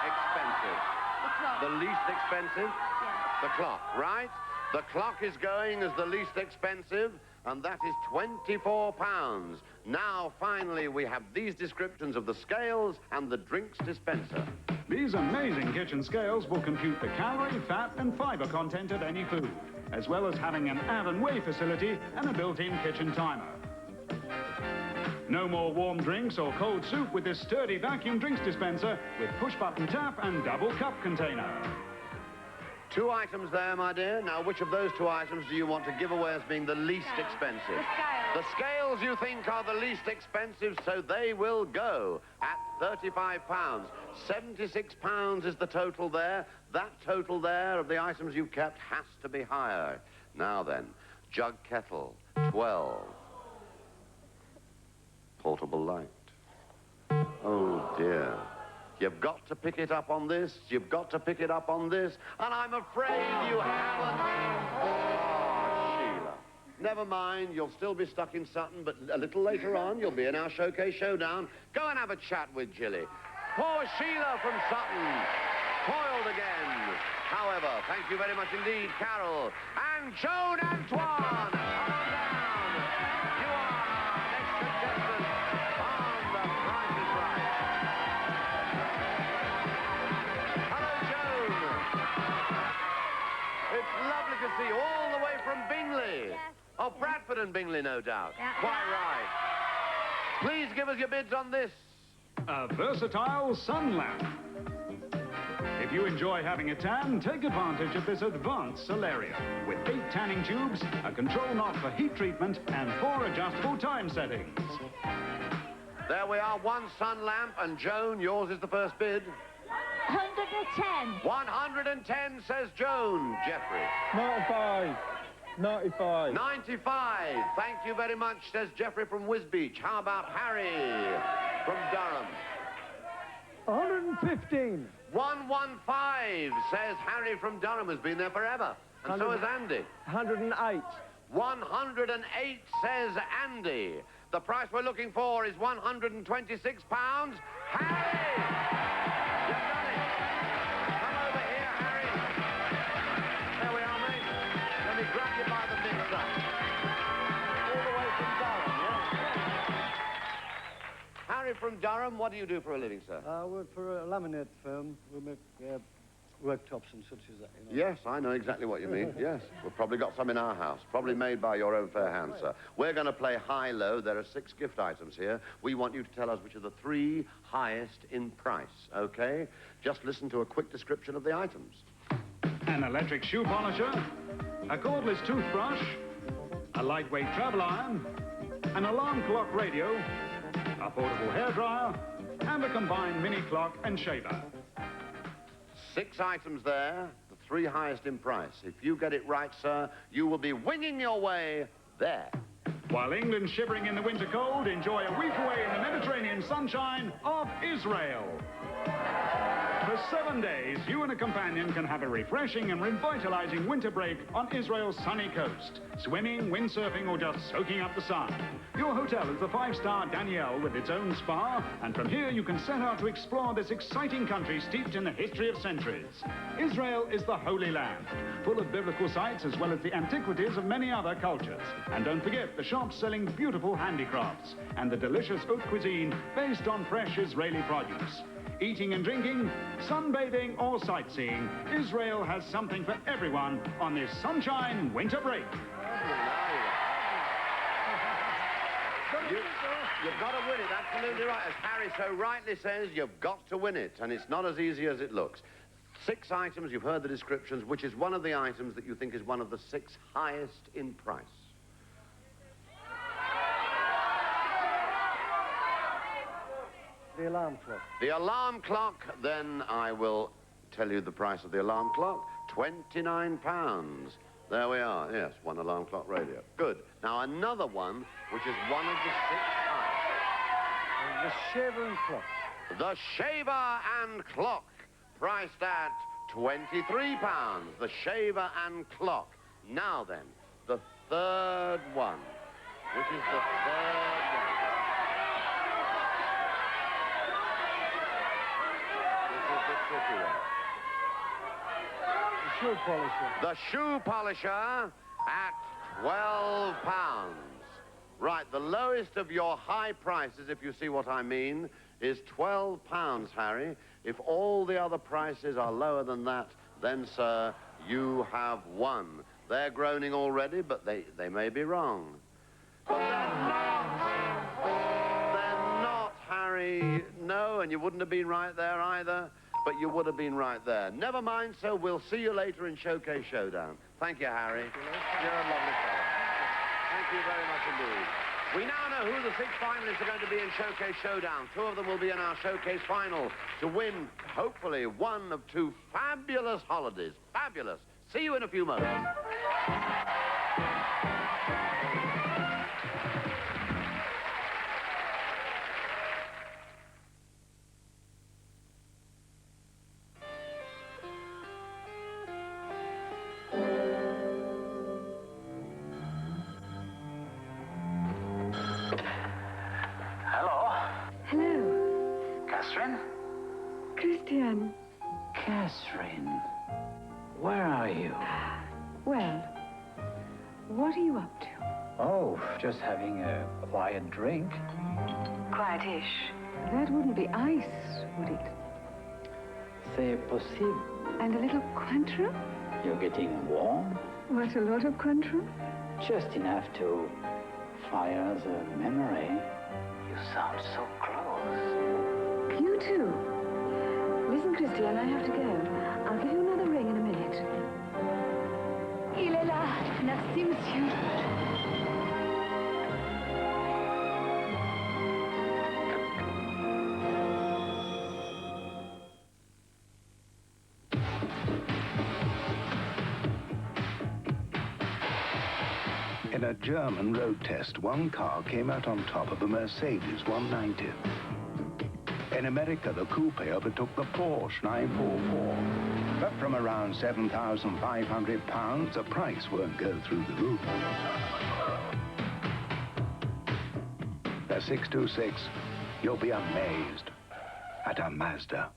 expensive. The clock. The least expensive? Yeah. The clock, right? The clock is going as the least expensive, and that is £24. Now, finally, we have these descriptions of the scales and the drinks dispenser. These amazing kitchen scales will compute the calorie, fat and fiber content of any food, as well as having an add and weigh facility and a built-in kitchen timer. No more warm drinks or cold soup with this sturdy vacuum drinks dispenser with push-button tap and double cup container. 2 items there, my dear. Now, which of those 2 items do you want to give away as being the least expensive? The scales. The scales you think are the least expensive, so they will go at £35. £76 is the total there. That total there of the items you've kept has to be higher. Now then, jug kettle, 12. Portable light. Oh, dear. You've got to pick it up on this. You've got to pick it up on this. And I'm afraid you haven't. Oh, Sheila. Never mind. You'll still be stuck in Sutton, but a little later on, you'll be in our showcase showdown. Go and have a chat with Jilly. Poor Sheila from Sutton. Foiled again. However, thank you very much indeed, Carol. And Joan Antoine. Calm down. You are Oh, Bradford and Bingley, no doubt. Quite right. Please give us your bids on this. A versatile sun lamp. If you enjoy having a tan, take advantage of this advanced solarium with 8 tanning tubes, a control knob for heat treatment, and 4 adjustable time settings. There we are, 1 sun lamp, and Joan, yours is the first bid. 110. 110, says Joan. Jeffrey. 95. 95. 95. Thank you very much, says Jeffrey from Wisbech. How about Harry from Durham? 115. 115, says Harry from Durham, has been there forever. And so has Andy. 108. 108, says Andy. The price we're looking for is £126. Harry! You've done it. Come over here, Harry. There we are, mate. Let me grab you by the mixer. All the way from Durham, yeah? Harry from Durham, what do you do for a living, sir? I work for a laminate firm. We make worktops and such as that, you know. Yes, I know exactly what you mean. Yes. We've probably got some in our house. Probably made by your own fair hand, sir. We're going to play high-low. There are 6 gift items here. We want you to tell us which are the 3 highest in price, okay? Just listen to a quick description of the items. An electric shoe polisher, a cordless toothbrush, a lightweight travel iron, an alarm clock radio, a portable hairdryer, and a combined mini clock and shaver. 6 items there, the 3 highest in price. If you get it right, sir, you will be winging your way there. While England's shivering in the winter cold, enjoy a week away in the Mediterranean sunshine of Israel. For 7 days, you and a companion can have a refreshing and revitalizing winter break on Israel's sunny coast. Swimming, windsurfing, or just soaking up the sun. Your hotel is the 5-star Danielle with its own spa, and from here you can set out to explore this exciting country steeped in the history of centuries. Israel is the Holy Land, full of biblical sites as well as the antiquities of many other cultures. And don't forget the shops selling beautiful handicrafts and the delicious haute cuisine based on fresh Israeli produce. Eating and drinking, sunbathing or sightseeing, Israel has something for everyone on this sunshine winter break. You've got to win it, absolutely right. As Harry so rightly says, you've got to win it, and it's not as easy as it looks. 6 items, you've heard the descriptions, which is one of the items that you think is one of the 6 highest in price. The alarm clock. The alarm clock, then I will tell you the price of the alarm clock. £29. There we are. Yes, 1 alarm clock radio. Good. Now another one, which is one of the 6 highest. The shaver and clock. The shaver and clock, priced at £23. The shaver and clock. Now then, the 3rd one, which is the 3rd one. The shoe polisher. The shoe polisher at £12. Right, the lowest of your high prices, if you see what I mean, is £12, Harry. If all the other prices are lower than that, then, sir, you have won. They're groaning already, but they may be wrong. But they're not. They're not, Harry. No, and you wouldn't have been right there either. But you would have been right there. Never mind, sir. We'll see you later in Showcase Showdown. Thank you, Harry. You're a lovely fellow. Thank you very much indeed. We now know who the 6 finalists are going to be in Showcase Showdown. 2 of them will be in our Showcase final to win, hopefully, 1 of 2 fabulous holidays. Fabulous. See you in a few moments. Catherine? Christian. Catherine, where are you? Well, what are you up to? Oh, just having a quiet drink. Quietish. That wouldn't be ice, would it? C'est possible. And a little Cointreau? You're getting warm? What, a lot of Cointreau? Just enough to fire the memory. You sound so close. You too. Listen, Christian, I have to go. I'll give you another ring in a minute. Il est là. Merci, monsieur. In a German road test, one car came out on top of a Mercedes 190. In America, the coupe overtook the Porsche 944. But from around £7,500, the price won't go through the roof. The 626, you'll be amazed at a Mazda.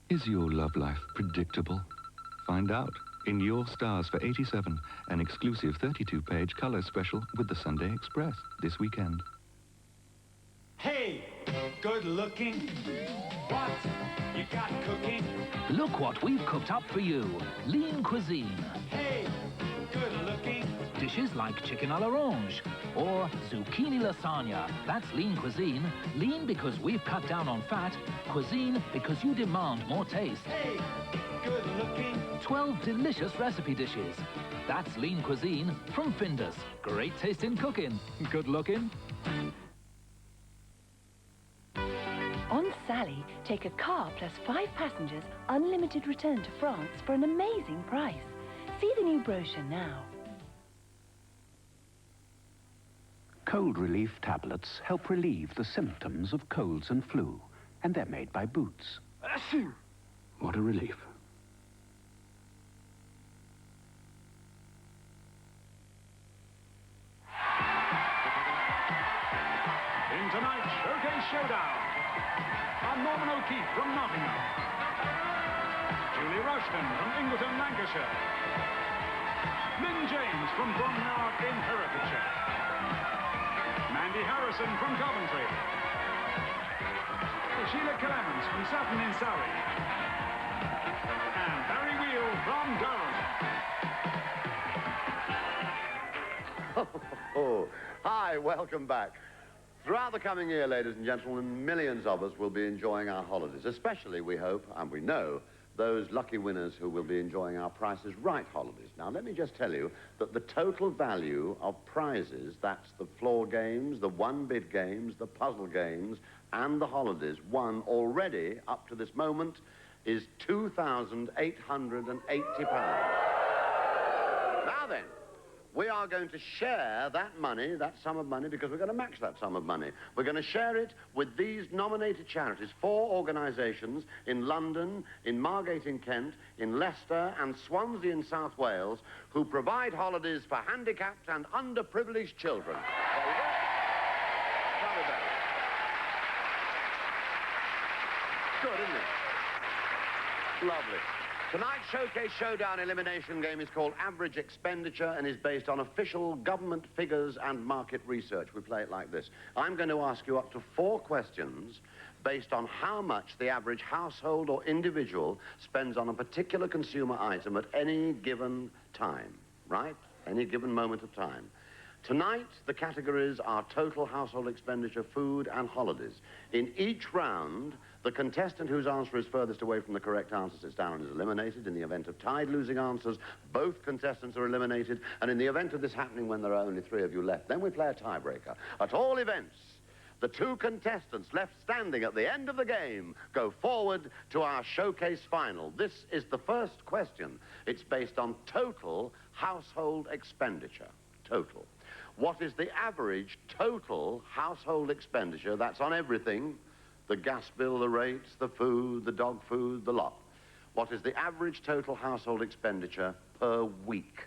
Is your love life predictable? Find out in Your Stars for 87, an exclusive 32-page color special with the Sunday Express this weekend. Hey, good looking. What you got cooking? Look what we've cooked up for you. Lean cuisine. Hey, good looking. Dishes like chicken à l'orange or zucchini lasagna. That's lean cuisine. Lean because we've cut down on fat. Cuisine because you demand more taste. Hey, good looking. 12 delicious recipe dishes. That's lean cuisine from Findus. Great taste in cooking. Good looking. On Sally, take a car plus 5 passengers, unlimited return to France for an amazing price. See the new brochure now. Cold relief tablets help relieve the symptoms of colds and flu, and they're made by Boots. What a relief. In tonight's Showcase Showdown, are Norman O'Keefe from Nottingham, Julie Rushton from Ingleton, Lancashire, Lynn James from Bromyard in Herefordshire, Mandy Harrison from Coventry, Sheila Clements from Sutton in Surrey, and Barry Wheel from Durham. Hi, welcome back. Throughout the coming year, ladies and gentlemen, millions of us will be enjoying our holidays, especially, we hope, and we know, those lucky winners who will be enjoying our Prices Right holidays. Now, let me just tell you that the total value of prizes, that's the floor games, the one-bid games, the puzzle games, and the holidays won already up to this moment is £2,880. Now then, we are going to share that money, that sum of money, because we're going to match that sum of money. We're going to share it with these nominated charities, 4 organisations in London, in Margate in Kent, in Leicester and Swansea in South Wales, who provide holidays for handicapped and underprivileged children. There we go. Lovely bit. Good, isn't it? Lovely. Tonight's Showcase Showdown elimination game is called Average Expenditure and is based on official government figures and market research. We play it like this. I'm going to ask you up to 4 questions based on how much the average household or individual spends on a particular consumer item at any given time, right? Any given moment of time. Tonight, the categories are total household expenditure, food, and holidays. In each round, the contestant whose answer is furthest away from the correct answer sits down and is eliminated. In the event of tied losing answers, both contestants are eliminated. And in the event of this happening when there are only 3 of you left, then we play a tiebreaker. At all events, the 2 contestants left standing at the end of the game go forward to our showcase final. This is the first question. It's based on total household expenditure. Total. What is the average total household expenditure? That's on everything. The gas bill, the rates, the food, the dog food, the lot. What is the average total household expenditure per week?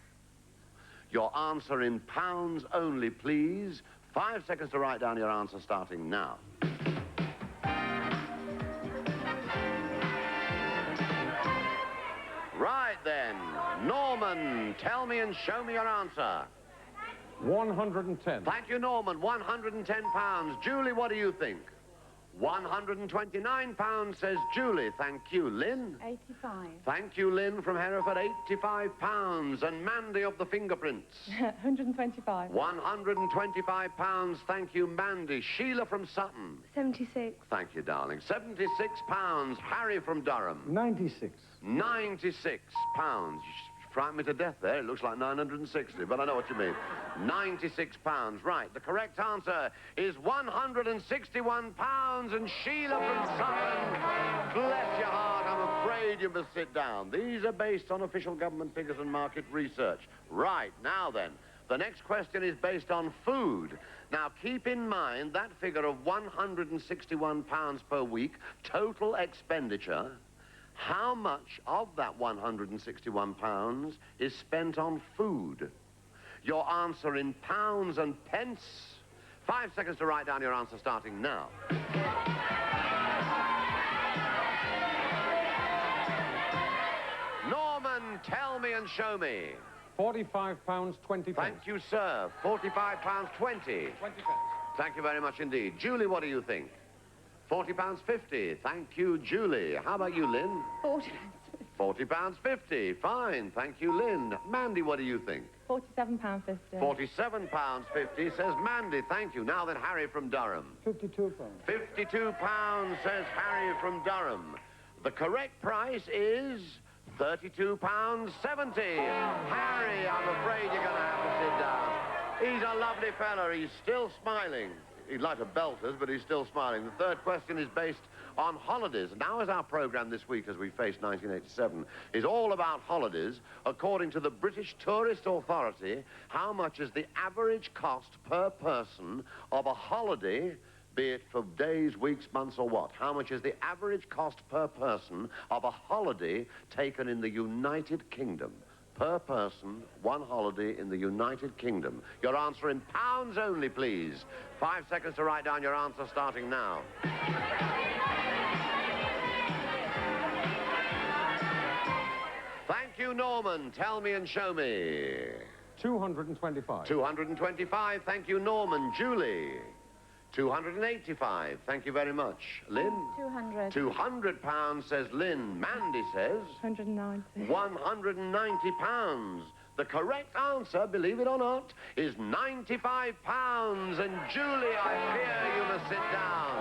Your answer in pounds only, please. 5 seconds to write down your answer, starting now. Right then, Norman, tell me and show me your answer. 110. Thank you, Norman. £110. Julie, what do you think? £129, says Julie. Thank you, Lynn. 85. Thank you, Lynn from Hereford. £85. And Mandy of the Fingerprints. 125. £125. Thank you, Mandy. Sheila from Sutton. 76. Thank you, darling. £76. Harry from Durham. 96. £96. You frightened me to death there. It looks like 960, but I know what you mean. £96. Right, the correct answer is £161, and Sheila from Sutton, bless your heart, I'm afraid you must sit down. These are based on official government figures and market research. Right, now then, the next question is based on food. Now, keep in mind that figure of £161 per week, total expenditure. How much of that £161 is spent on food? Your answer in pounds and pence. 5 seconds to write down your answer starting now. Norman, tell me and show me. £45.20. Thank you, sir. £45.20. 20 pence. Thank you very much indeed. Julie, what do you think? £40.50. Thank you, Julie. How about you, Lynn? £40.50. Fine. Thank you, Lynn. Mandy, what do you think? £47.50. £47.50, says Mandy. Thank you. Now then, Harry from Durham. £52. £52, says Harry from Durham. The correct price is £32.70. Harry, I'm afraid you're going to have to sit down. He's a lovely fella. He's still smiling. He'd like to belt us, but he's still smiling. The third question is based on holidays. Now, as our programme this week, as we face 1987, is all about holidays, according to the British Tourist Authority, how much is the average cost per person of a holiday, be it for days, weeks, months, or what? How much is the average cost per person of a holiday taken in the United Kingdom? Per person, one holiday in the United Kingdom. Your answer in pounds only, please. 5 seconds to write down your answer starting now. Thank you, Norman. Tell me and show me. £225. £225. Thank you, Norman. Julie. £285. Thank you very much. Lynn? £200. £200, says Lynn. Mandy says? £190. £190. The correct answer, believe it or not, is £95. And Julie, I fear you must sit down.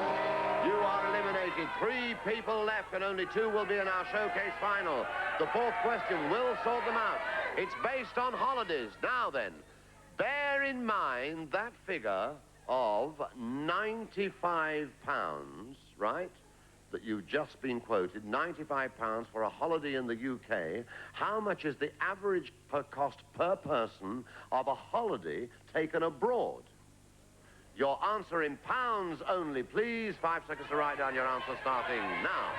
You are eliminated. 3 people left and only 2 will be in our showcase final. The fourth question will sort them out. It's based on holidays. Now then, bear in mind that figure of £95, right, that you've just been quoted, £95 for a holiday in the UK. How much is the average cost per person of a holiday taken abroad? Your answer in pounds only, please. 5 seconds to write down your answer starting now.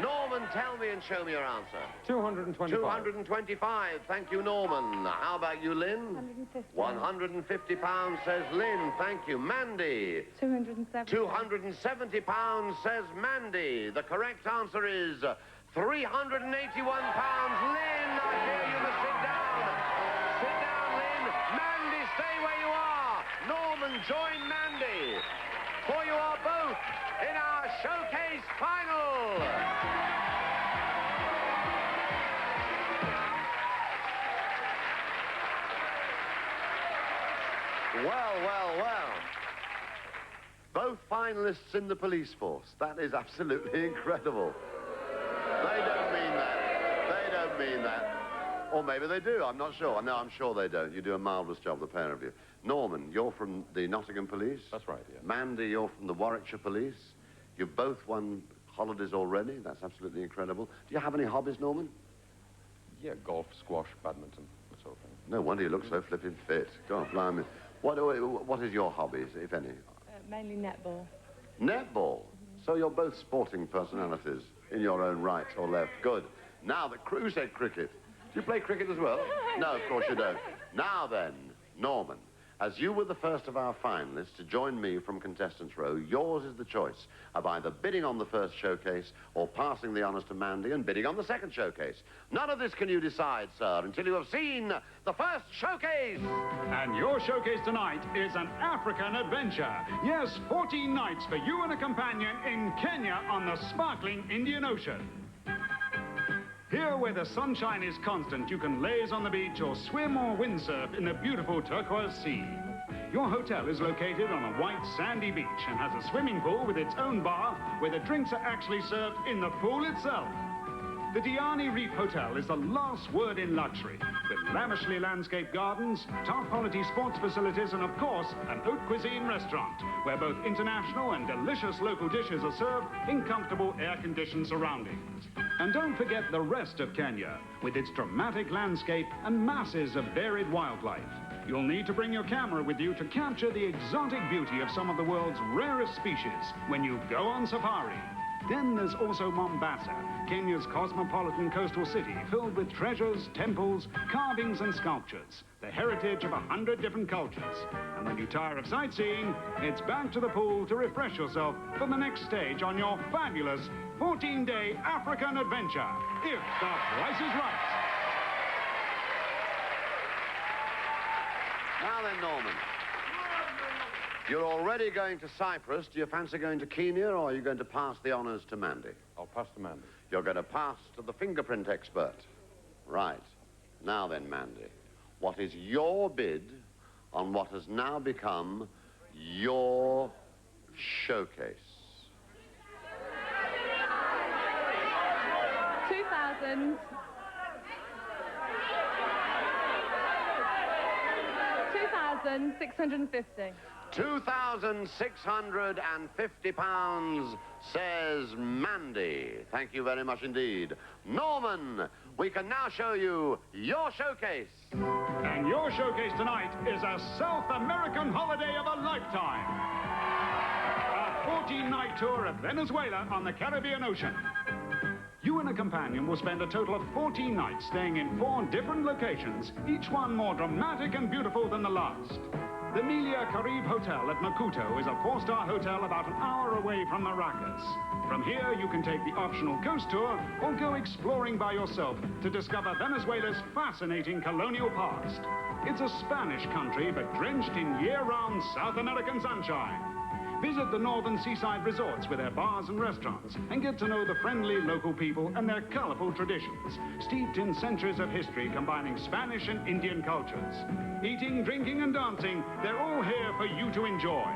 Norman, tell me and show me your answer. £225. £225. Thank you, Norman. How about you, Lynn? £150. £150, says Lynn. Thank you. Mandy? £270. £270, says Mandy. The correct answer is £381. Lynn, I fear you must sit down. Sit down, Lynn. Mandy, stay where you are. Norman, join Mandy. For you are both in our showcase final. Well, well, well. Both finalists in the police force. That is absolutely incredible. They don't mean that. They don't mean that. Or maybe they do, I'm not sure. No, I'm sure they don't. You do a marvellous job, the pair of you. Norman, you're from the Nottingham Police. That's right, yeah. Mandy, you're from the Warwickshire Police. You've both won holidays already. That's absolutely incredible. Do you have any hobbies, Norman? Yeah, golf, squash, badminton, that sort of thing. No wonder you look so flipping fit. God, blimey. What is your hobbies, if any? Mainly netball. Netball? So you're both sporting personalities in your own right or left. Good. Now, the crew said cricket. Do you play cricket as well? No, of course you don't. Now then, Norman, As you were the first of our finalists to join me from Contestants Row, yours is the choice of either bidding on the first showcase or passing the honours to Mandy and bidding on the second showcase. None of this can you decide, sir, until you have seen the first showcase. And your showcase tonight is an African adventure. Yes, 14 nights for you and a companion in Kenya on the sparkling Indian Ocean. Here, where the sunshine is constant, you can laze on the beach or swim or windsurf in the beautiful turquoise sea. Your hotel is located on a white, sandy beach and has a swimming pool with its own bar, where the drinks are actually served in the pool itself. The Diani Reef Hotel is the last word in luxury, with lavishly landscaped gardens, top-quality sports facilities, and, of course, an haute cuisine restaurant, where both international and delicious local dishes are served in comfortable air-conditioned surroundings. And don't forget the rest of Kenya, with its dramatic landscape and masses of varied wildlife. You'll need to bring your camera with you to capture the exotic beauty of some of the world's rarest species when you go on safari. Then there's also Mombasa, Kenya's cosmopolitan coastal city filled with treasures, temples, carvings and sculptures, the heritage of 100 different cultures. And when you tire of sightseeing, it's back to the pool to refresh yourself for the next stage on your fabulous 14-day African adventure, if the price is right. Now then, Norman. You're already going to Cyprus. Do you fancy going to Kenya, or are you going to pass the honours to Mandy? I'll pass to Mandy. You're going to pass to the fingerprint expert. Right. Now then, Mandy, what is your bid on what has now become your showcase? 2,000. 2,650. £2,650, says Mandy. Thank you very much indeed. Norman, we can now show you your showcase. And your showcase tonight is a South American holiday of a lifetime. A 14-night tour of Venezuela on the Caribbean Ocean. You and a companion will spend a total of 14 nights staying in 4 different locations, each one more dramatic and beautiful than the last. The Emilia Caribe Hotel at Maputo is a 4-star hotel about an hour away from Maracas. From here, you can take the optional coast tour or go exploring by yourself to discover Venezuela's fascinating colonial past. It's a Spanish country, but drenched in year-round South American sunshine. Visit the northern seaside resorts with their bars and restaurants and get to know the friendly local people and their colorful traditions, steeped in centuries of history combining Spanish and Indian cultures. Eating, drinking and dancing, they're all here for you to enjoy.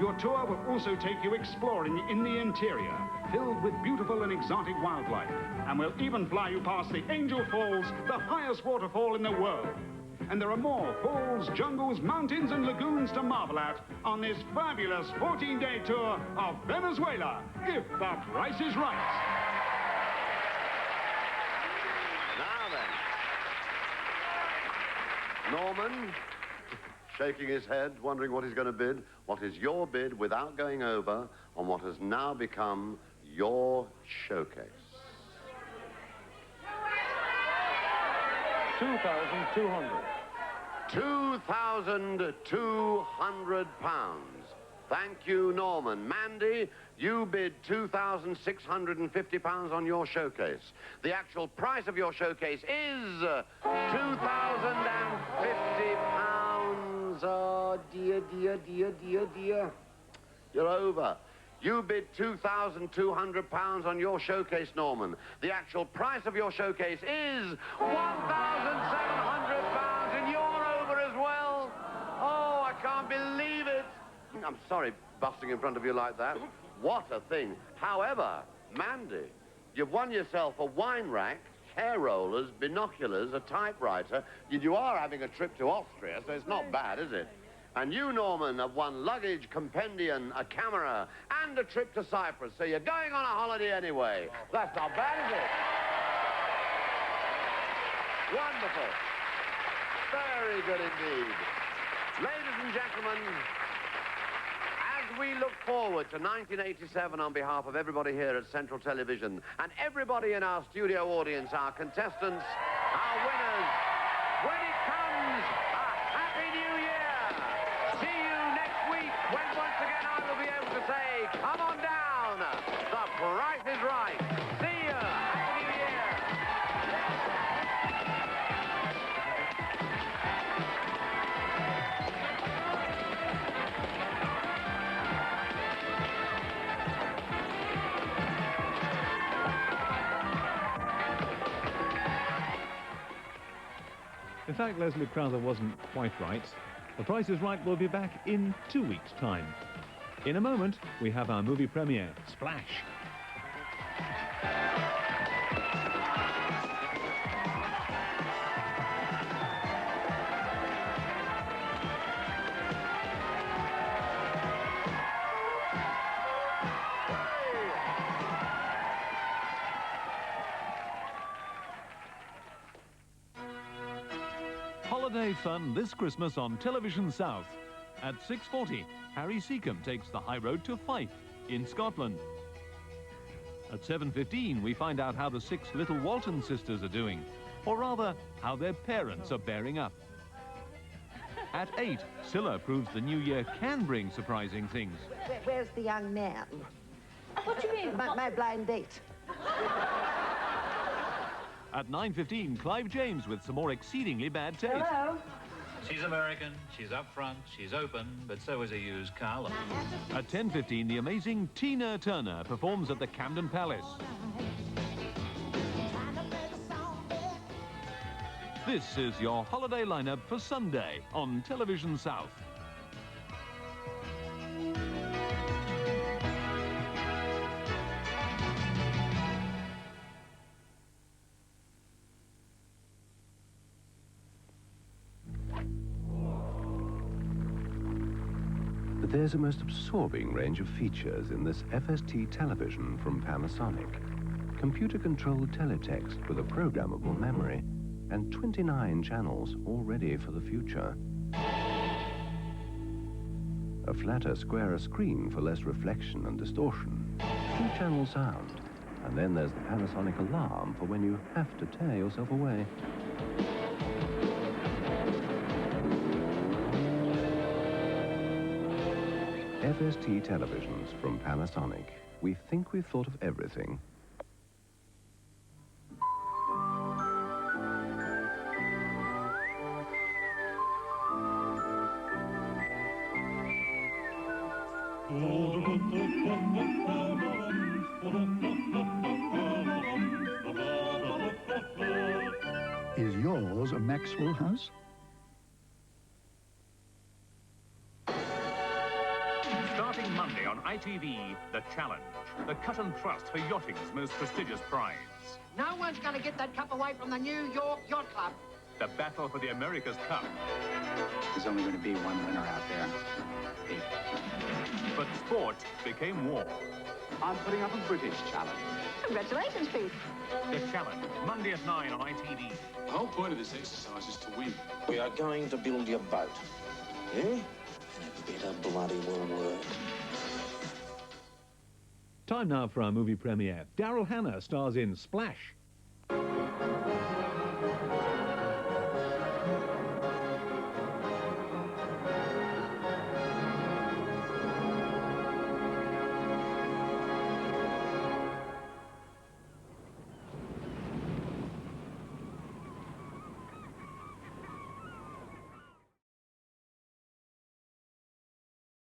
Your tour will also take you exploring in the interior, filled with beautiful and exotic wildlife, and will even fly you past the Angel Falls, the highest waterfall in the world. And there are more falls, jungles, mountains and lagoons to marvel at on this fabulous 14-day tour of Venezuela, if the price is right. Now then, Norman, shaking his head, wondering what he's going to bid. What is your bid without going over on what has now become your showcase? 2,200. £2,200. Thank you, Norman. Mandy, you bid £2,650 on your showcase. The actual price of your showcase is £2,050. Oh, dear, dear, dear, dear, dear. You're over. You bid £2,200 on your showcase, Norman. The actual price of your showcase is £1,700, and you're over as well. Oh, I can't believe it. I'm sorry busting in front of you like that. What a thing. However, Mandy, you've won yourself a wine rack, hair rollers, binoculars, a typewriter. You are having a trip to Austria, so it's not bad, is it? And you, Norman, have won luggage, compendium, a camera, and a trip to Cyprus. So you're going on a holiday anyway. That's not bad, is it? Wonderful. Very good indeed. Ladies and gentlemen, as we look forward to 1987 on behalf of everybody here at Central Television and everybody in our studio audience, our contestants, our winners, when it comes, a Happy New Year! In fact, Leslie Crowther wasn't quite right. The Price is Right will be back in 2 weeks' time. In a moment, we have our movie premiere, Splash. Holiday fun this Christmas on Television South. At 6:40, Harry Seacombe takes the high road to Fife in Scotland. At 7:15, we find out how the 6 little Walton sisters are doing, or rather, how their parents are bearing up. At 8, Scylla proves the new year can bring surprising things. Where's the young man? What do you mean? My blind date. At 9:15, Clive James with some more exceedingly bad taste. Hello? She's American, she's up front, she's open, but so is a used car. At 10:15, the amazing Tina Turner performs at the Camden Palace. This is your holiday lineup for Sunday on Television South. There's a most absorbing range of features in this FST television from Panasonic. Computer-controlled teletext with a programmable memory and 29 channels all ready for the future. A flatter, squarer screen for less reflection and distortion. 2-channel sound. And then there's the Panasonic alarm for when you have to tear yourself away. FST televisions from Panasonic. We think we've thought of everything. Is yours a Maxwell house? Starting Monday on ITV, The Challenge, the cut and thrust for yachting's most prestigious prize. No one's going to get that cup away from the New York Yacht Club. The battle for the America's Cup. There's only going to be one winner out there. Pete. But sport became war. I'm putting up a British challenge. Congratulations, Pete. The Challenge, Monday at 9 on ITV. The whole point of this exercise is to win. We are going to build your boat. Yeah? And it better bloody well work. Time now for our movie premiere. Daryl Hannah stars in Splash.